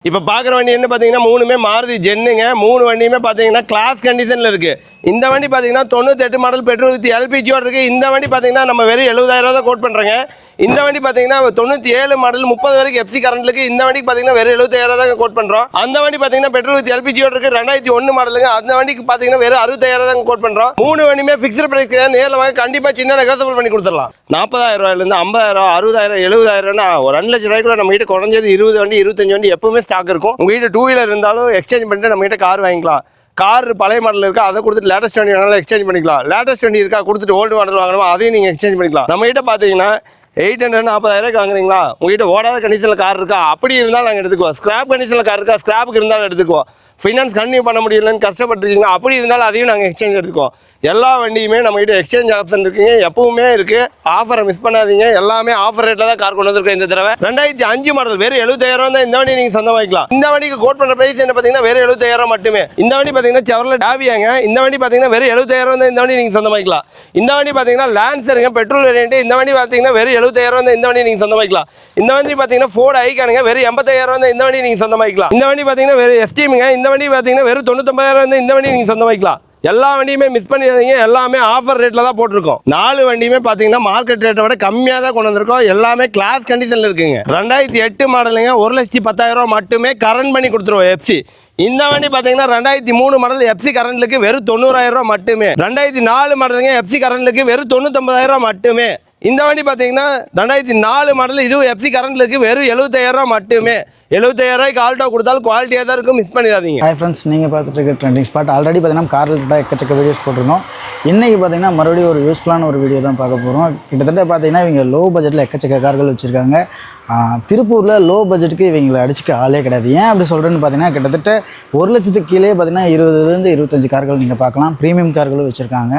இப்போ பார்க்குற வண்டி என்ன பார்த்தீங்கன்னா மூணுமே மாருதி ஜென்னுங்க. மூணு வண்டியுமே பார்த்தீங்கன்னா கிளாஸ் கண்டிஷனில் இருக்குது. இந்த வண்டி பார்த்தீங்கன்னா 98 மாடல் பெட்ரோல் வித் எல்பிஜியோடு இருக்குது. இந்த வண்டி பார்த்தீங்கன்னா நம்ம வெறும் 70,000 தான் கோட் பண்ணுறேங்க. இந்த வண்டி பார்த்தீங்கன்னா 97 மாடல் 30 வரைக்கும் எஃப்சி கரண்ட் இருக்குது. இந்த வண்டிக்கு பார்த்தீங்கன்னா வெறும் 75,000 தான் கோட் பண்ணுறோம். அந்த வண்டி பார்த்தீங்கன்னா பெட்ரோல் வித் எல்பிஜியோடு இருக்குது. 2001 மாடலுங்க. அந்த வண்டிக்கு பார்த்தீங்கன்னா வெறும் 60,000 தான் கோட் பண்ணுறோம். மூணு வண்டியுமே ஃபிக்ஸ்டு ப்ரைஸ் கிடையாது. நேரில் வாங்க கண்டிப்பாக சின்ன நெகோசியபிள் பண்ணி கொடுத்துடலாம். 40,000 ரூபாயிலேருந்து 50,000 60,000 70,000 ஒரு 2 லட்ச ரூபாய்க்குள்ள நம்ம கிட்ட குறைஞ்சது 20 வண்டி 25 வண்டி எப்பவுமே ஸ்டாக் இருக்கும். உங்கள் வீட்டு 2 வீலர் இருந்தாலும் எக்ஸ்சேஞ்ச் பண்ணிட்டு நம்ம கிட்ட கார் வாங்கிக்கலாம். கார் பழைய மாடல் இருக்கா அதை கொடுத்துட்டு லேட்டஸ்ட் வண்டி வேணாலும் எக்ஸ்சேஞ்ச் பண்ணிக்கலாம். லேட்டஸ்ட் வண்டி இருக்கா கொடுத்துட்டு ஓல்டு மாடல் வாங்கணுமா அதையும் நீங்கள் எக்ஸ்சேஞ்ச் பண்ணிக்கலாம். நம்ம கிட்ட பார்த்தீங்கன்னா 840,000 வாங்குறீங்களா, உங்ககிட்ட ஓடாத கண்டிஷனில் கார் இருக்கா அப்படி இருந்தாலும் நாங்கள் எடுத்துக்குவோம். ஸ்கிராப் கண்டிஷனில் கார் இருக்கா ஸ்கிராப்புக்கு இருந்தாலும் எடுத்துக்குவோம். ஃபைனான்ஸ் கன்டினியூ பண்ண முடியலன்னு கஷ்டப்பட்டுருக்கீங்க அப்படி இருந்தாலும் அதையும் நாங்கள் எக்ஸ்சேஞ்ச் எடுத்துக்குவோம். எல்லா வண்டியுமே நம்மகிட்ட எக்ஸ்சேஞ்ச் ஆப்ஷன் இருக்குங்க, எப்பவுமே இருக்குது. ஆஃபரை மிஸ் பண்ணாதீங்க. எல்லாமே ஆஃபர் ரேட்டில் தான் கார் கொண்டு வந்திருக்கோம். இந்த தடவை 2005 மாடல் வெறும் 70,000 தான் இந்த வண்டி நீங்கள் சொந்தமாக்கலாம். இந்த வண்டிக்கு கோட் பண்ணுற பிரைஸ் என்ன பார்த்தீங்கன்னா வெறும் 70,000 மட்டுமே. இந்த வண்டி பார்த்தீங்கன்னா செவர்லெட் டாவியாங்க. இந்த வண்டி பார்த்தீங்கன்னா வெறும் 70,000 தான் இந்த வண்டி நீங்கள் சொந்தமாக்கலாம். இந்த வண்டி பார்த்தீங்கன்னா லான்சருங்க பெட்ரோல் வேரியன்ட். இந்த வண்டி பார்த்தீங்கன்னா வெறும் 70,000 தான் இந்த வண்டி நீங்கள் சொந்தமாக்கலாம். இந்த வண்டி பார்த்தீங்கன்னா ஃபோர்டு ஐகானுங்க வெறும் 80,000 தான் இந்த வண்டி நீங்கள் சொந்தமாக்கலாம். இந்த வண்டி பார்த்தீங்கன்னா வெறும் எஸ்டிமுங்க. இந்த வண்டி பார்த்தீங்கன்னா வெறும் 99,000 தான் இந்த வண்டி நீங்கள் சொந்தமாக்கலாம். எல்லா வண்டியுமே மிஸ் பண்ணிடாதீங்க. எல்லாமே ஆஃபர் ரேட்டில் தான் போட்டிருக்கோம். 4 வண்டியுமே பார்த்தீங்கன்னா மார்க்கெட் ரேட்டை விட கம்மியாக தான் கொண்டு வந்திருக்கோம். எல்லாமே கிளாஸ் கண்டிஷனில் இருக்குங்க. 2008 மாடலுங்க 1,10,000 மட்டுமே கரண்ட் பண்ணி கொடுத்துருவோம் எஃப்சி. இந்த வண்டி பார்த்தீங்கன்னா 2003 மாடல் எஃப்சி கரண்ட்லுக்கு வெறும் 90,000 மட்டுமே. 2004 மாடலுங்க எஃப்சி கரண்ட்லுக்கு வெறும் 99,000 மட்டுமே. இந்த வண்டி பார்த்தீங்கன்னா 2004 மாடல் இதுவும் எஃப்சி கரண்ட்லுக்கு வெறும் 75,000 மட்டுமே. 75,000 ஆல்டோ கொடுத்தாலும் குவாலிட்டியாக தான் இருக்கும், மிஸ் பண்ணிடாதீங்க. ஹாய் ஃப்ரெண்ட்ஸ், நீங்கள் பார்த்துட்டு இருக்க ட்ரெண்டிங் ஸ்பாட். ஆல்ரெடி பார்த்தீங்கன்னா காரில் தான் எக்கச்சக்க வீடியோஸ் போட்டிருந்தோம். இன்றைக்கி பார்த்தீங்கன்னா மறுபடியும் ஒரு யூஸ்ஃபுல்லான ஒரு வீடியோ தான் பார்க்க போகிறோம். கிட்டத்தட்ட பார்த்தீங்கன்னா இவங்க லோ பட்ஜெட்டில் எக்கச்சக்க கார்கள் வச்சுருக்காங்க. திருப்பூரில் லோ பட்ஜெட்டுக்கு இவங்களை அடிச்சுக்க ஆளே கிடையாது. ஏன் அப்படி சொல்கிறேன்னு பார்த்தீங்கன்னா கிட்டத்தட்ட 1 லட்சத்துக்கு கீழே பார்த்தீங்கன்னா 20லேருந்து 25 கார்கள் நீங்கள் பார்க்கலாம். ப்ரீமியம் கார்களும் வச்சுருக்காங்க.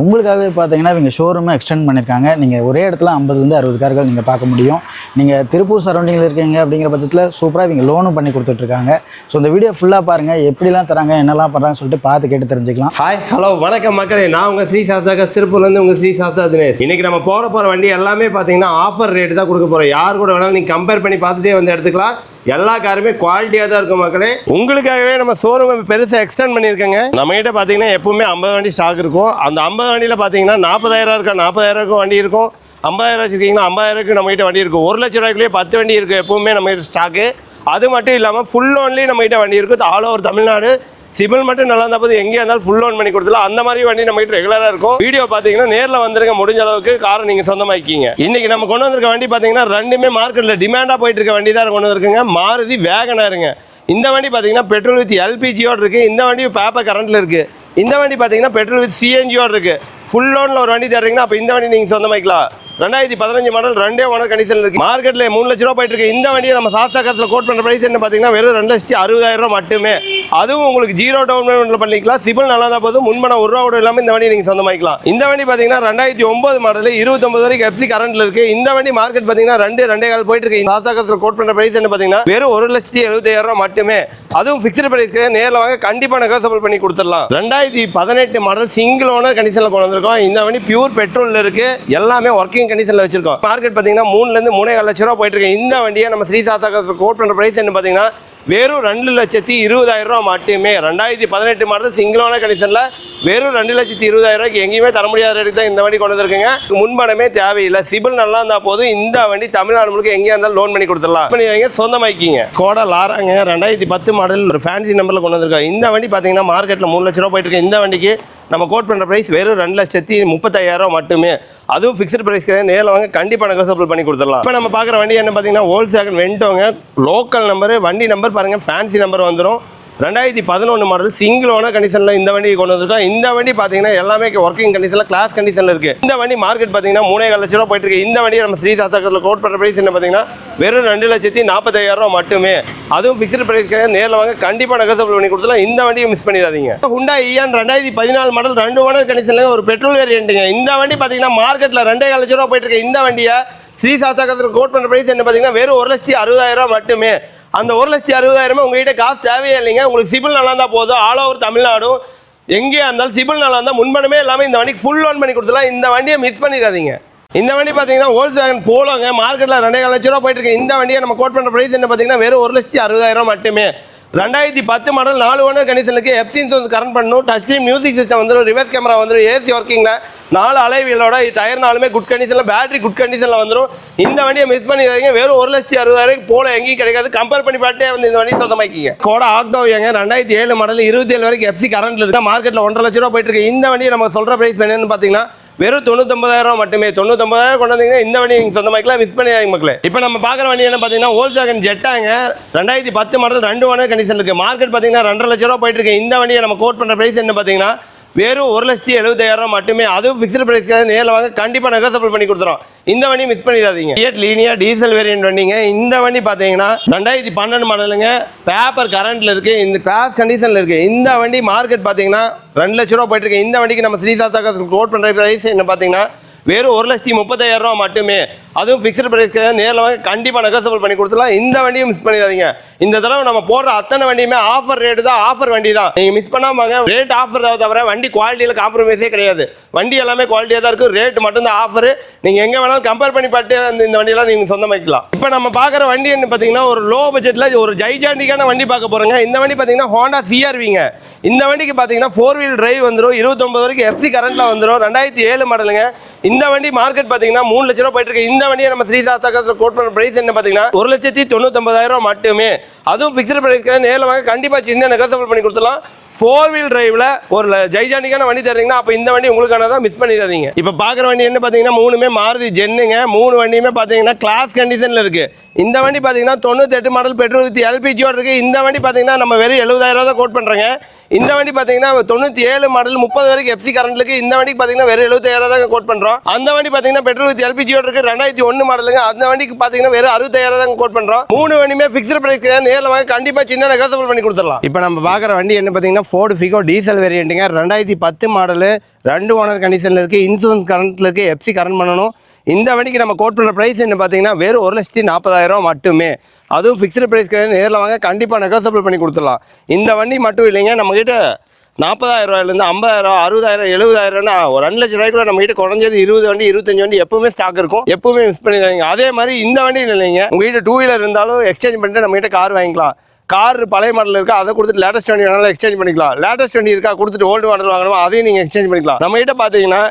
உங்களுக்காகவே பார்த்தீங்கன்னா இவங்க ஷோரூமை எக்ஸ்டெண்ட் பண்ணியிருக்காங்க. நீங்கள் ஒரே இடத்துல 50லேருந்து 60 கார்கள் நீங்கள் பார்க்க முடியும். நீங்கள் திருப்பூர் சரௌண்டிங்கில் இருக்கீங்க அப்படிங்கிற பட்சத்தில் சூப்பராக இவங்க லோனும் பண்ணி கொடுத்துட்ருக்காங்க. ஸோ இந்த வீடியோ ஃபுல்லாக பாருங்கள், எப்படிலாம் தராங்க என்னெல்லாம் பண்ணுறாங்கன்னு சொல்லிட்டு பார்த்து கேட்டு தெரிஞ்சுக்கலாம். ஹாய் ஹலோ வணக்கம் மக்களே, நான் உங்கள் ஸ்ரீ சாஸ்தா திருப்பூர்லேருந்து உங்கள் ஸ்ரீ சாஸ்தா தினேஷ். இன்றைக்கி நம்ம போகிற வண்டி எல்லாமே பார்த்தீங்கன்னா ஆஃபர் ரேட்டு தான் கொடுக்க போகிறோம். யார் கூட வேணாலும் நீங்கள் கம்பேர் பண்ணி பார்த்துட்டே வந்து எடுத்துக்கலாம். எல்லா காருமே குவாலிட்டியாக தான் இருக்கும் மக்களே. உங்களுக்காகவே நம்ம ஷோரூம் பெருசாக எக்ஸ்டெண்ட் பண்ணியிருக்கேங்க. நம்ம கிட்ட பார்த்தீங்கன்னா எப்பவுமே 50 வண்டி ஸ்டாக் இருக்கும். அந்த 50 வண்டியில் பார்த்தீங்கன்னா 40,000 இருக்கா 40,000 வண்டி இருக்கும். 50,000 வச்சுருக்கீங்கன்னா 50,000 நம்ம கிட்ட வண்டி இருக்கும். 1 லட்ச ரூபாய்க்குள்ளேயே 10 வண்டி இருக்குது எப்பவுமே நம்ம கிட்ட ஸ்டாக்கு. அது மட்டும் இல்லாமல் ஃபுல் லோன்லேயும் நம்ம கிட்ட வண்டி இருக்குது. All over Tamil Nadu. சிபில் மட்டும் நல்லா இருந்தால் போது எங்கேயா இருந்தாலும் ஃபுல் லோன் பண்ணி கொடுத்துலாம். அந்த மாதிரி வண்டி நம்ம கிட்ட ரெகுலராக இருக்கும். வீடியோ பார்த்தீங்கன்னா நேரில் வந்துருங்க, முடிஞ்ச அளவுக்கு காரை நீங்கள் சொந்தமாக்கிங்க. இன்னைக்கு நம்ம கொண்டு வந்திருக்க வண்டி பார்த்தீங்கன்னா ரெண்டுமே மார்க்கெட்டில் டிமாண்டாக போயிட்டு இருக்க வண்டி தான் கொண்டு வந்திருக்குங்க. மாருதி வேகனாருங்க. இந்த வண்டி பார்த்தீங்கன்னா பெட்ரோல் வித் எல்பிஜியோடு இருக்குது. இந்த வண்டி பேப்பர் கரண்ட்டில் இருக்குது. இந்த வண்டி பார்த்தீங்கன்னா பெட்ரோல் வித் சிஎன்ஜியோடு இருக்குது. ஃபுல் லோனில் ஒரு வண்டி தர்றீங்கன்னா அப்போ இந்த வண்டி நீங்கள் சொந்தமாக்கலாம். 2015 மாடல் 2 ஓனர் கண்டிஷனில் இருக்குது. மார்க்கெட்டில் 3 லட்ச ரூபா போயிட்டு இருக்கு. இந்த வண்டியை நம்ம சாஸ்தா காசில் கோட் பண்ணுற ப்ரைஸ் என்ன பார்த்தீங்கன்னா வெறும் 2,60,000 மட்டுமே. அதுவும் உங்களுக்கு 0 டவுன் பேமெண்ட்டில் பண்ணிக்கலாம். சிபில் நல்லா தான் போதும். முன்பணம் 1 ரூபா கூட இல்லாமல் இந்த வண்டி நீங்கள் சொந்தமாக்கலாம். இந்த வண்டி பார்த்தீங்கன்னா 2009 மாடல் 29 வரைக்கும் எஃப்சி கரண்ட்டில் இருக்குது. இந்த வண்டி மார்க்கெட் பார்த்தீங்கன்னா 2.25 போயிட்டு இருக்கு. சாஸ்தா காசில் கோட் பண்ணுற ப்ரைஸ் என்ன பார்த்தீங்கன்னா வெறும் 1,70,000 மட்டுமே. அதுவும் ஃபிக்ஸ்டு ப்ரைஸ் நேரில் வாங்க கண்டிப்பாக நெகோசியபிள் பண்ணி கொடுத்துடலாம். 2018 மாடல் சிங்கிள் ஓனர் கண்டிஷனில் கொண்டு வந்திருக்கோம். இந்த வண்டி பியூர் பெட்ரோலில் இருக்குது. எல்லாமே ஒர்க்கிங் கண்டிஷனில் வச்சிருக்கோம். மார்க்கெட் பார்த்தீங்கன்னா 3லேருந்து 3.5 லட்ச ரூபா போயிட்டு இருக்கு. இந்த வண்டியை நம்ம ஸ்ரீ சாஸ்தா காசில் கோட் பண்ணுற ப்ரைஸ் என்ன பார்த்தீங்கன்னா வெறும் 2,20,000 மட்டுமே. 2018 மாடல் சிங்கிள் ஓனர் கண்டிஷனில் வெறும் 2,20,000 எங்கேயுமே தர முடியாத ரேட்டுக்கு தான் இந்த வண்டி கொண்டு வந்திருக்குங்க. முன்பணமே தேவையில்லை. சிபில் நல்லா இருந்தால் போதும். இந்த வண்டி தமிழ்நாடு முழுக்க எங்கேயா இருந்தாலும் லோன் பண்ணி கொடுத்துடலாம். பண்ணி சொந்தமாக்கிங்க. கோடா லாராங்க 2010 மாடல் ஒரு ஃபேன்சி நம்பரில் கொண்டு வந்திருக்காங்க. இந்த வண்டி பார்த்தீங்கன்னா மார்க்கெட்டில் 3 லட்ச ரூபா போயிட்டு இருக்கு. இந்த வண்டிக்கு நம்ம கோட் பண்ணுற ப்ரைஸ் வெறும் 2,35,000 மட்டுமே. அதுவும் ஃபிக்ஸ்டு ப்ரைஸ் கிடையாது. நேரில் வாங்க கண்டிப்பாக நெகோசியபிள் பண்ணி கொடுத்துடலாம். இப்போ நம்ம பார்க்குற வண்டி என்ன பார்த்தீங்கன்னா Volkswagen வென்டோங்க. லோக்கல் நம்பரு, வண்டி நம்பர் பாருங்கள், ஃபேன்சி நம்பர் வந்துடும். 2011 மாடல் சிங்கிள் ஓனர் கண்டிஷனில் இந்த வண்டி கொண்டு வந்திருக்கோம். இந்த வண்டி பார்த்தீங்கன்னா எல்லாமே ஒர்க்கிங் கண்டிஷனில் கிளாஸ் கண்டிஷனில் இருக்குது. இந்த வண்டி மார்க்கெட் பார்த்தீங்கன்னா 3.5 லட்ச ரூபா போயிட்டு இருக்கு. இந்த வண்டியை நம்ம ஸ்ரீ சாஸ்தா காசில் கோட் பண்ணுற ப்ரைஸ் என்ன பார்த்தீங்கன்னா வெறும் 2,40,000 மட்டுமே. அதுவும் ஃபிக்ஸ்டு ப்ரைஸ் கிடையாது. நேரில் வாங்க கண்டிப்பாக நெகோசியபிள் பண்ணி கொடுத்துலாம். இந்த வண்டியை மிஸ் பண்ணிடாதீங்க. Hyundai Eon 2014 மாடல் 2 ஓனர் கண்டிஷனில் ஒரு பெட்ரோல் வேரியன்ட்டுங்க. இந்த வண்டி பார்த்தீங்கன்னா மார்க்கெட்டில் 2.5 லட்ச ரூபா போயிட்டு இருக்கு. இந்த வண்டியை ஸ்ரீ சாஸ்தா காசில் கோட் பண்ணுற ப்ரைஸ் என்ன பார்த்தீங்கன்னா வெறும் 1,60,000 மட்டுமே. அந்த 1,60,000 உங்ககிட்ட காசு தேவையே இல்லைங்க. உங்களுக்கு சிபில் நல்லா இருந்தால் போதும். ஆல் ஓவர் தமிழ்நாடும் எங்கேயா இருந்தாலும் சிபில் நல்லா இருந்தால் முன்பணமே எல்லாமே இந்த வண்டிக்கு ஃபுல் லோன் பண்ணி கொடுத்துலாம். இந்த வண்டியை மிஸ் பண்ணிடாதீங்க. இந்த வண்டி பார்த்தீங்கன்னா ஹோல்சேல் போலோங்க மார்க்கெட்டில் 2.5 லட்ச ரூபா போயிட்டு இருக்கு. இந்த வண்டியை நம்ம கோட் பண்ணுற ப்ரைஸ் என்ன பார்த்தீங்கன்னா வெறும் 1,60,000 மட்டுமே. 2010 மாடல் 4 ஓனர் கண்டிஷனுக்கு எஃப்சி இன்சூரன்ஸ் கரண்ட் பண்ணணும். டச் ஸ்க்ரீன் மியூசிக் சிஸ்டம் வந்துடும், ரிவர்ஸ் கேமரா வந்துடும், ஏசி ஒர்க்கிங்கில் 4 அலைவீலோட டயர் 4மே குட் கண்டிஷனில், பேட்டரி குட் கண்டிஷனில் வந்துடும். இந்த வண்டியை மிஸ் பண்ணிடுறீங்க. வெறும் 1,60,000 போல எங்கேயும் கிடைக்காது. கம்பேர் பண்ணி பார்த்தே வந்து இந்த வண்டி சொந்தமாக்கிங்க. ஸ்கோடா ஆக்டோவியாங்க 2007 மாடல் 27 வரைக்கும் எஃப்சி கரண்ட்ல இருக்கு. மார்க்கெட்டில் 1.5 லட்ச ரூபா போயிட்டு இருக்கு. இந்த வண்டியை நம்ம சொல்கிற ப்ரைஸ் என்னன்னு பார்த்தீங்கன்னா வெறும் 99,000 மட்டுமே. 99,000 கொண்டு வந்தீங்கன்னா இந்த வண்டி நீங்கள் சொந்தமாக்கலாம். மிஸ் பண்ணியாங்க மக்களே. இப்போ நம்ம பார்க்குற வண்டி என்ன பார்த்தீங்கன்னா ஹோல்சேகன் ஜெட்டாங்க 2010 மாடல் 2 ஓனர் கண்டிஷன் இருக்குது. மார்க்கெட் பார்த்தீங்கன்னா 2.5 லட்ச ரூபா போயிட்டு இருக்கு. இந்த வண்டியை நம்ம கோட் பண்ணுற ப்ரைஸ் என்ன பார்த்தீங்கன்னா வெறும் 1,70,000 மட்டுமே. அதுவும் ஃபிக்ஸ்டு ப்ரைஸ் கிடையாது. நேரில் வாங்க கண்டிப்பாக நெகோசியபிள் பண்ணி கொடுத்துறோம். இந்த வண்டி மிஸ் பண்ணிடாதீங்க. ஃபியட் லீனியா டீசல் வேரியன்ட் வண்டிங்க. இந்த வண்டி பார்த்தீங்கன்னா 2012 மாடலுங்க. பேப்பர் கரண்ட்ல இருக்கு. இந்த கிளாஸ் கண்டிஷனில் இருக்கு. இந்த வண்டி மார்க்கெட் பார்த்தீங்கன்னா 2 லட்ச ரூபா போயிட்டு இருக்கு. இந்த வண்டிக்கு நம்ம ஸ்ரீசாஸ்தா கோட் பண்ணுற ப்ரைஸ் என்ன பார்த்தீங்கன்னா வெறும் 1,30,000 மட்டுமே. அதுவும் ஃபிக்ஸ்டு ப்ரைஸ் கிடையாது. நேரில் வாங்க கண்டிப்பாக நெகோசியபிள் பண்ணி கொடுத்துலாம். இந்த வண்டியும் மிஸ் பண்ணிடாதீங்க. இந்த தடவை நம்ம போடுற அத்தனை வண்டியுமே ஆஃபர் ரேட்டு தான். ஆஃபர் வண்டி தான். நீங்கள் மிஸ் பண்ணாமல் ரேட் ஆஃபர் தான் தவிர வண்டி குவாலிட்டியில் காம்ப்ரமைஸே கிடையாது. வண்டி எல்லாமே குவாலிட்டியாக தான் இருக்கும். ரேட் மட்டும்தான் ஆஃபர். நீங்கள் எங்கே வேணாலும் கம்பேர் பண்ணி பார்த்து இந்த வண்டியெல்லாம் நீங்கள் சொந்தமாக்கலாம். இப்போ நம்ம பார்க்குற வண்டி என்ன பார்த்தீங்கன்னா ஒரு லோ பட்ஜெட்டில் ஒரு ஜைஜாண்டிக்கான வண்டி பார்க்க போகிறோங்க. இந்த வண்டி பார்த்தீங்கன்னா ஹோண்டா சிஆர்விங்க. இந்த வண்டிக்கு பார்த்தீங்கன்னா 4 வீல் டிரைவ் வந்துடும். 29 வரைக்கும் எஃப்சி கரண்ட்டில் வந்துடும். 2007 மாடலுங்க. இந்த வண்டி மார்க்கெட் பார்த்தீங்கன்னா 3 லட்ச ரூபா போயிட்டு இருக்கு. இந்த வண்டியை நம்ம ஸ்ரீசாஸ்தா கோட் பண்ணுற ப்ரைஸ் என்ன பார்த்தீங்கன்னா 1,99,000 மட்டுமே. அதுவும் ஃபிக்ஸ்டு ப்ரைஸ் நேரில் வாங்க கண்டிப்பாக சின்ன நெகோசியபிள் பண்ணி கொடுத்துலாம். 4 வீல் டிரைவில் ஒரு ஜைஜாண்டிக்கான வண்டி தர்றீங்கன்னா அப்போ இந்த வண்டி உங்களுக்கானதான். மிஸ் பண்ணிடாதீங்க. இப்போ பார்க்குற வண்டி என்ன பார்த்தீங்கன்னா 3மே மாருதி ஜென்னுங்க. 3 வண்டியுமே பார்த்தீங்கன்னா கிளாஸ் கண்டிஷனில் இருக்குது. இந்த வண்டி பார்த்தீங்கன்னா 98 மாடல் பெட்ரோல் வித் எல்பிஜியோடு இருக்குது. இந்த வண்டி பார்த்தீங்கன்னா நம்ம வெறும் 70,000 தான் கோட் பண்ணுறேங்க. இந்த வண்டி பார்த்தீங்கன்னா 97 மாடல் 30 வரைக்கும் எஃப்சி கரண்ட் இருக்குது. இந்த வண்டிக்கு பார்த்தீங்கன்னா வெறும் 70,000 தான் கோட் பண்ணுறோம். அந்த வண்டி பார்த்தீங்கன்னா பெட்ரோல் வித் எல்பிஜியோடு இருக்குது. 2001 மாடலுங்க. அந்த வண்டிக்கு பார்த்தீங்கன்னா வெறும் 60,000 தான் கோட் பண்ணுறோம். 3 வண்டியுமே ஃபிக்ஸ்டு ப்ரைஸ் கிடையாது. நேரில் வாங்க கண்டிப்பாக சின்ன நெகோசியபிள் பண்ணி கொடுத்துடலாம். இப்போ நம்ம பார்க்குற வண்டி என்ன பார்த்தீங்கன்னா ஃபோர்டு ஃபிகோ டீசல் வேரியண்ட்டுங்க. 2010 மாடலு 2 ஓனர் கண்டிஷனில் இருக்குது. இன்சூரன்ஸ் கரண்ட்டில் இருக்குது. எஃப்சி கரண்ட் பண்ணணும். இந்த வண்டிக்கு நம்ம கோட் பண்ணுற ப்ரைஸ் என்ன பார்த்தீங்கன்னா வெறும் 1,40,000 மட்டுமே. அதுவும் ஃபிக்ஸ்டு ப்ரைஸ் கிடையாது. நேரில் வாங்க கண்டிப்பாக நெகோசியபிள் பண்ணி கொடுத்துடலாம். இந்த வண்டி மட்டும் இல்லைங்க, நம்மகிட்ட 40,000 ரூபாயிலேருந்து 50,000 60,000 70,000 ஒரு 2 லட்ச ரூபாய்க்குள்ள நம்மகிட்ட குறைஞ்சது 20 வண்டி 25 வண்டி எப்பவுமே ஸ்டாக் இருக்கும். எப்பவுமே மிஸ் பண்ணிடுறாங்க. அதே மாதிரி இந்த வண்டி இல்லைங்க, உங்ககிட்ட 2 வீலர் இருந்தாலும் எக்ஸ்சேஞ்ச் பண்ணிட்டு நம்மகிட்ட கார் வாங்கிக்கலாம். கார் பழைய மாடல் இருக்கா அதை கொடுத்துட்டு லேட்டஸ்ட் வண்டி வேணாலும் எக்ஸ்சேஞ்ச் பண்ணிக்கலாம். லேட்டஸ்ட் வண்டி இருக்கா கொடுத்துட்டு ஓல்டு மாடல் வாங்கணும் அதையும் நீங்கள் எக்ஸ்சேஞ்ச் பண்ணிக்கலாம். நம்மகிட்ட பார்த்தீங்கன்னா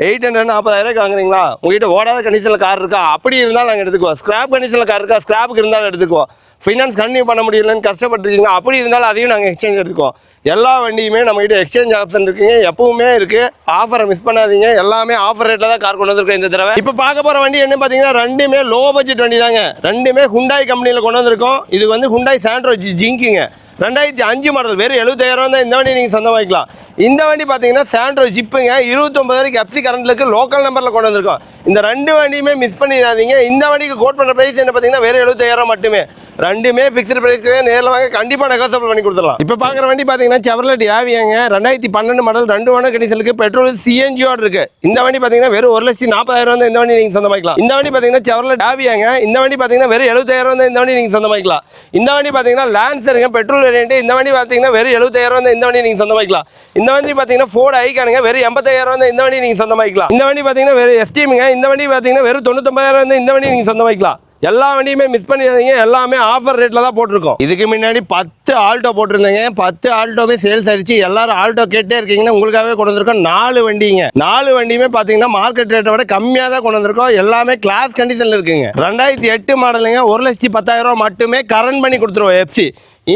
840,000 வாங்குறீங்களா, உங்ககிட்ட ஓடாத கண்டிஷனில் கார் இருக்கா அப்படி இருந்தாலும் நாங்கள் எடுத்துக்குவோம். ஸ்கிராப் கண்டிஷனில் கார் இருக்கா ஸ்கிராப்புக்கு இருந்தாலும் எடுத்துக்குவோம். ஃபைனான்ஸ் கண்டினியூ பண்ண முடியலன்னு கஷ்டப்பட்டுருக்கீங்க அப்படி இருந்தாலும் அதையும் நாங்கள் எக்ஸ்சேஞ்ச் எடுத்துக்குவோம். எல்லா வண்டியுமே நம்மகிட்ட எக்ஸ்சேஞ்ச் ஆப்ஷன் இருக்குங்க, எப்பவுமே இருக்குது. ஆஃபரை மிஸ் பண்ணாதீங்க. எல்லாமே ஆஃபர் ரேட்டில் தான் கார் கொண்டு வந்திருக்கோம் இந்த தடவை. இப்போ பார்க்க போகிற வண்டி என்ன பார்த்தீங்கன்னா ரெண்டுமே லோ பட்ஜெட் வண்டி தாங்க. ரெண்டுமே ஹுண்டாய் கம்பெனியில் கொண்டு வந்திருக்கோம். இது வந்து ஹுண்டாய் சாண்ட்ரோ ஜிங்க்குங்க. 2005 மாடல் வெறும் 70,000 தான் இந்த வண்டி நீங்கள் சொந்தமாக்கலாம். இந்த வண்டி பார்த்தீங்கன்னா சாண்ட்ரோ ஜிப்புங்க. 29 வரைக்கும் எஃப்சி கரண்ட்ல இருக்குது. லோக்கல் நம்பரில் கொண்டு வந்திருக்கோம். இந்த 2 வண்டியுமே மிஸ் பண்ணிடாதீங்க. இந்த வண்டிக்கு கோட் பண்ணுற ப்ரைஸ் என்ன பார்த்தீங்கன்னா வெறும் 70,000 மட்டுமே. ரெண்டுமே ஃபிக்ஸ்டு ப்ரைஸ் கிடையாது. நேரில் வாங்க கண்டிப்பாக நெகோசியபிள் பண்ணி கொடுத்துடலாம். இப்போ பார்க்குற வண்டி பார்த்தீங்கன்னா செவர்லெட் ஆவியாங்க. 2012 மாடல் 2 ஓனர் கண்டிஷனுக்கு பெட்ரோல் சிஎன்ஜியோடு இருக்குது. இந்த வண்டி பார்த்தீங்கன்னா வெறும் 1,40,000 தான் இந்த வண்டி நீங்கள் சொந்தமாக்கலாம். இந்த வண்டி பார்த்தீங்கன்னா செவர்லெட் ஆவியாங்க. இந்த வண்டி பார்த்தீங்கன்னா வெறும் 70,000 தான் இந்த வண்டி நீங்கள் சொந்தமாக்கலாம். இந்த வண்டி பார்த்தீங்கன்னா லான்சருங்க பெட்ரோல் வேரியன்ட். இந்த வண்டி பார்த்தீங்கன்னா வெறும் 70,000 தான் இந்த வண்டி நீங்கள் சொந்தமாக்கலாம். இந்த வண்டி பார்த்தீங்கன்னா ஃபோர்டு ஐகானுங்க. வெறும் 80,000 தான் இந்த வண்டி நீங்கள் சொந்தமாக்கலாம். இந்த வண்டி பார்த்தீங்கன்னா வெறும் எஸ்டிமுங்க. இந்த வண்டி பார்த்தீங்கன்னா வெறும் 99,000 தான் இந்த வண்டி நீங்கள் சொந்தமாக்கலாம். எல்லா வண்டியுமே மிஸ் பண்ணிடாதீங்க. எல்லாமே ஆஃபர் ரேட்டில் தான் போட்டிருக்கோம். இதுக்கு முன்னாடி 10 ஆல்டோ போட்டிருந்தேங்க. 10 ஆல்டோவே சேல்ஸ் ஆயிடுச்சு. எல்லாரும் ஆல்டோ கேட்டே இருக்கீங்கன்னா உங்களுக்காகவே கொண்டு வந்திருக்கோம் 4 வண்டிங்க. 4 வண்டியுமே பார்த்தீங்கன்னா மார்க்கெட் ரேட்டை விட கம்மியாக தான் கொண்டு வந்திருக்கோம். எல்லாமே கிளாஸ் கண்டிஷனில் இருக்குங்க. 2008 மாடலுங்க. 1,10,000 மட்டுமே கரண்ட் பண்ணி கொடுத்துருவோம் எஃப்சி.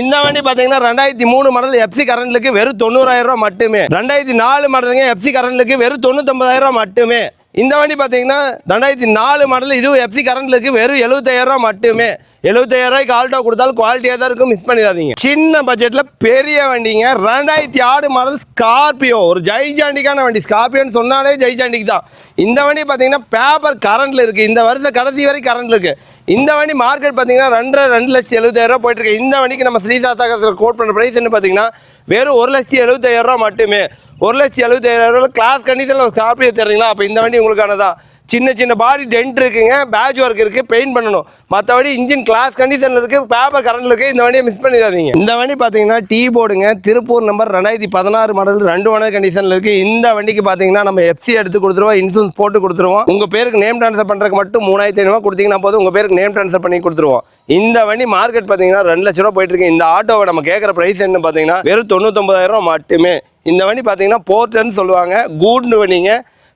இந்த வண்டி பார்த்தீங்கன்னா 2003 மாடல் எஃப்சி கரண்ட்லுக்கு வெறும் 90,000 மட்டுமே. 2004 மாடலுங்க எஃப்சி கரண்ட்லுக்கு வெறும் 99,000 மட்டுமே. இந்த வண்டி பார்த்தீங்கன்னா 2004 மாடல் இதுவும் எஃப்சி கரண்ட்லுக்கு வெறும் 70,000 மட்டுமே. 70,000 ரூபாய்க்கு ஆல்டோ கொடுத்தாலும் குவாலிட்டியாக தான் இருக்கும். மிஸ் பண்ணிடாதீங்க. சின்ன பட்ஜெட்டில் பெரிய வண்டிங்க. 2006 மாடல் ஸ்கார்பியோ. ஒரு ஜைஜாண்டிக்கான வண்டி. ஸ்கார்பியோன்னு சொன்னாலே ஜைஜாண்டிக்கு தான். இந்த வண்டி பார்த்தீங்கன்னா பேப்பர் கரண்டில் இருக்குது. இந்த வருஷம் கடைசி வரை கரண்டில் இருக்குது. இந்த வண்டி மார்க்கெட் பார்த்தீங்கன்னா 2,70,000 போயிட்டு இருக்கு. இந்த வண்டிக்கு நம்ம ஸ்ரீசாஸ்தா கோட் பண்ணுற ப்ரைஸ் என்ன பார்த்தீங்கன்னா வெறும் 1,70,000 மட்டுமே. 1,70,000 கிளாஸ் கண்டிஷனில் ஒரு ஸ்கார்பியோ தர்றீங்களா அப்போ இந்த வண்டி உங்களுக்கானதான். சின்ன சின்ன பாடி டென்ட் இருக்குங்க, பேட்ச் ஒர்க் இருக்குது, பெயிண்ட் பண்ணணும். மற்றபடி இன்ஜின் கிளாஸ் கண்டிஷனில் இருக்குது, பேப்பர் கரண்டில் இருக்குது. இந்த வண்டியை மிஸ் பண்ணிடாதீங்க. இந்த வண்டி பார்த்தீங்கன்னா டீ போர்டுங்க, திருப்பூர் நம்பர் 2016 மாடல், 2 ஓனர் கண்டிஷனில் இருக்குது. இந்த வண்டிக்கு பார்த்தீங்கன்னா நம்ம எஃப்சி எடுத்து கொடுத்துருவோம், இன்சூரன்ஸ் போட்டு கொடுத்துருவோம். உங்கள் பேருக்கு நேம் ட்ரான்ஸ்ஃபர் பண்ணுறதுக்கு மட்டும் 3500 கொடுத்தீங்கன்னா போதும், உங்கள் பேருக்கு நேம் ட்ரான்ஸ்ஃபர் பண்ணி கொடுத்துருவோம். இந்த வண்டி மார்க்கெட் பார்த்தீங்கன்னா 2 லட்ச ரூபா போயிட்டு இருக்கு. இந்த ஆட்டோவை நம்ம கேட்குற ப்ரைஸ் என்ன பார்த்தீங்கன்னா வெறும் 99,000 மட்டுமே. இந்த வண்டி பார்த்தீங்கன்னா போர்ட்டர்னு சொல்லுவாங்க, கூண்டு வண்டிங்க.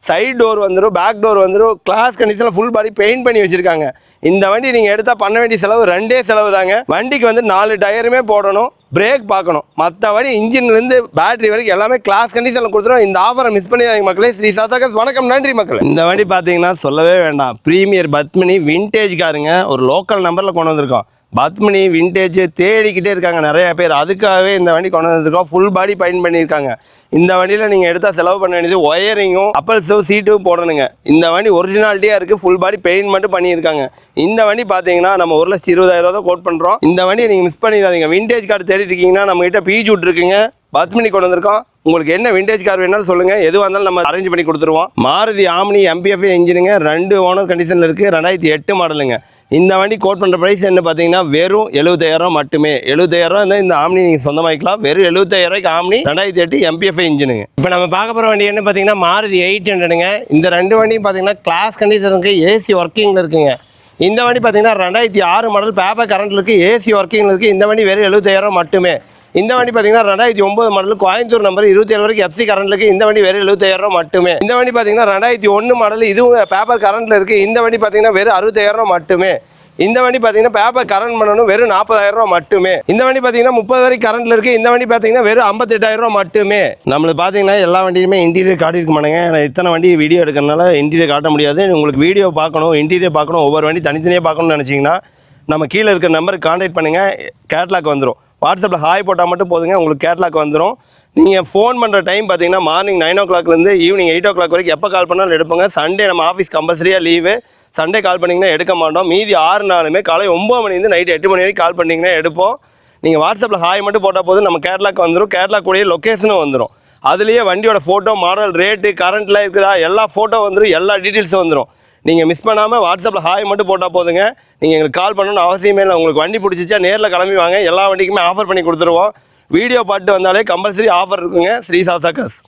சைடு டோர் வந்துடும், பேக் டோர் வந்துடும், கிளாஸ் கண்டிஷனில் ஃபுல் பாடி பெயிண்ட் பண்ணி வச்சுருக்காங்க. இந்த வண்டி நீங்கள் எடுத்தால் பண்ண வேண்டிய செலவு 2 செலவு தாங்க. வண்டிக்கு வந்து 4 டயருமே போடணும், பிரேக் பார்க்கணும். மற்றபடி இன்ஜின்லேருந்து பேட்டரி வரைக்கும் எல்லாமே கிளாஸ் கண்டிஷனில் கொடுத்துரும். இந்த ஆஃபரை மிஸ் பண்ணிடாதீங்க மக்களே. ஸ்ரீ சாஸ்தா கார்ஸ் வணக்கம், நன்றி மக்களே. இந்த வண்டி பார்த்தீங்கன்னா சொல்லவே வேண்டாம், ப்ரீமியர் பத்மினி விண்டேஜ் காருங்க. ஒரு லோக்கல் நம்பரில் கொண்டு வந்திருக்கோம். பத்மினி விண்டேஜ் தேடிக்கிட்டே இருக்காங்க நிறைய பேர், அதுக்காகவே இந்த வண்டி கொண்டு வந்திருக்கோம். ஃபுல் பாடி பெயிண்ட் பண்ணியிருக்காங்க. இந்த வண்டியில் நீங்கள் எடுத்தால் செலவு பண்ண வேண்டியது ஒயரிங்கும் அப்பல்ஸும் சீட்டும் போடணுங்க. இந்த வண்டி ஒரிஜினாலிட்டியாக இருக்குது, ஃபுல் பாடி பெயிண்ட் மட்டும் பண்ணியிருக்காங்க. இந்த வண்டி பார்த்தீங்கன்னா நம்ம 1,20,000 தான் கோட் பண்ணுறோம். இந்த வண்டியை நீங்கள் மிஸ் பண்ணிடாதீங்க. விண்டேஜ் கார் தேடிட்டு இருக்கீங்கன்னா நம்மகிட்ட பீஜூட் இருக்குங்க, பத்மினி கொண்டு வந்திருக்கோம். உங்களுக்கு என்ன விண்டேஜ் கார் வேணாலும் சொல்லுங்கள், எதுவாக இருந்தாலும் நம்ம அரேஞ்ச் பண்ணி கொடுத்துருவோம். மாருதி ஆம்னி MPFA இன்ஜினுங்க, 2 ஓனர் கண்டிஷனில் இருக்குது, 2008 மாடலுங்க. இந்த வண்டி கோட் பண்ணுற ப்ரைஸ் என்ன பார்த்தீங்கன்னா வெறும் 75,000 மட்டுமே. 75,000 இருந்தால் இந்த ஆம்னி நீங்கள் சொந்தமாக்கலாம். வெறும் 75,000 ஆம்னி 2008 MPFA இன்ஜினுங்க. இப்போ நம்ம பார்க்க போகிற வண்டி என்ன பார்த்தீங்கன்னா மாருதி 800ங்க. இந்த 2 வண்டியும் பார்த்தீங்கன்னா கிளாஸ் கண்டிஷனுக்கு ஏசி ஒர்க்கிங்கில் இருக்குங்க. இந்த வண்டி பார்த்தீங்கன்னா 2006 மாடல், பேப்பர் கரண்ட் இருக்குது, ஏசி ஒர்க்கிங்கில் இருக்குது. இந்த வண்டி வெறும் 70,000 மட்டுமே. இந்த வண்டி பார்த்தீங்கன்னா 2009 மாடல், கோயம்புத்தூர் நம்பர், 27 வரைக்கும் எஃப்சி கரண்ட்ல இருக்குது. இந்த வண்டி வெறும் 75,000 மட்டுமே. இந்த வண்டி பார்த்தீங்கன்னா 2001 மாடல், இதுவும் பேப்பர் கரண்ட்ல இருக்குது. இந்த வண்டி பார்த்தீங்கன்னா வெறும் 60,000 மட்டுமே. இந்த வண்டி பார்த்தீங்கன்னா பேப்பர் கரண்ட் பண்ணணும், வெறும் 40,000 மட்டுமே. இந்த வண்டி பார்த்தீங்கன்னா 30 வரைக்கும் கரண்ட்ல இருக்குது. இந்த வண்டி பார்த்தீங்கன்னா வெறும் 58,000 மட்டுமே. நம்மளுக்கு பார்த்தீங்கன்னா எல்லா வண்டியுமே இன்டீரியர் காட்டியிருக்க மாட்டேங்க. நான் இத்தனை வண்டி வீடியோ எடுக்கிறதுனால இன்டீரியர் காட்ட முடியாது. உங்களுக்கு வீடியோ பார்க்கணும், இன்டீரியர் பார்க்கணும், ஒவ்வொரு வண்டி தனித்தனியாக பார்க்கணும்னு நினச்சிங்கன்னா நம்ம கீழே இருக்கிற நம்பருக்கு கான்டாக்ட் பண்ணுங்கள், கேட்லாக் வந்துடும். வாட்ஸ்அப்பில் ஹாய் போட்டால் மட்டும் போதுங்க, உங்களுக்கு கேட்லாக் வந்துடும். நீங்கள் ஃபோன் பண்ணுற டைம் பார்த்தீங்கன்னா மார்னிங் 9 o'clockலேருந்து ஈவினிங் 8 o'clock வரைக்கும் எப்போ கால் பண்ணாலும் எடுப்போங்க. சண்டே நம்ம ஆஃபீஸ் கம்பல்சரியாக லீவு. சண்டே கால் பண்ணிங்கன்னா எடுக்க மாட்டோம். மீதி 6 நாளுமே காலை 9 மணிலேருந்து நைட்டு 8 மணி வரைக்கும் கால் பண்ணிங்கன்னா எடுப்போம். நீங்கள் வாட்ஸ்அப்பில் ஹாய் மட்டும் போட்டால் போதும், நம்ம கேட்லாக் வந்துடும். கேட்லாக் கூடயே லொக்கேஷனும் வந்துடும். அதுலேயே வண்டியோட ஃபோட்டோ, மாடல், ரேட்டு, கரண்ட்டில் இருக்குதா எல்லா ஃபோட்டோ வந்துடும், எல்லா டீட்டெயில்ஸும் வந்துடும். நீங்கள் மிஸ் பண்ணாமல் வாட்ஸ்அப்பில் ஹாய் மட்டும் போட்டால் போதுங்க. நீங்கள் எங்களுக்கு கால் பண்ணணும்னு அவசியமே இல்லை. உங்களுக்கு வண்டி பிடிச்சிச்சா நேரில் கிளம்பி வாங்க, எல்லா வண்டிக்குமே ஆஃபர் பண்ணி கொடுத்துருவோம். வீடியோ பார்த்து வந்தாலே கம்பல்சரி ஆஃபர் இருக்குங்க. ஸ்ரீ சாஸ்தா கார்ஸ்.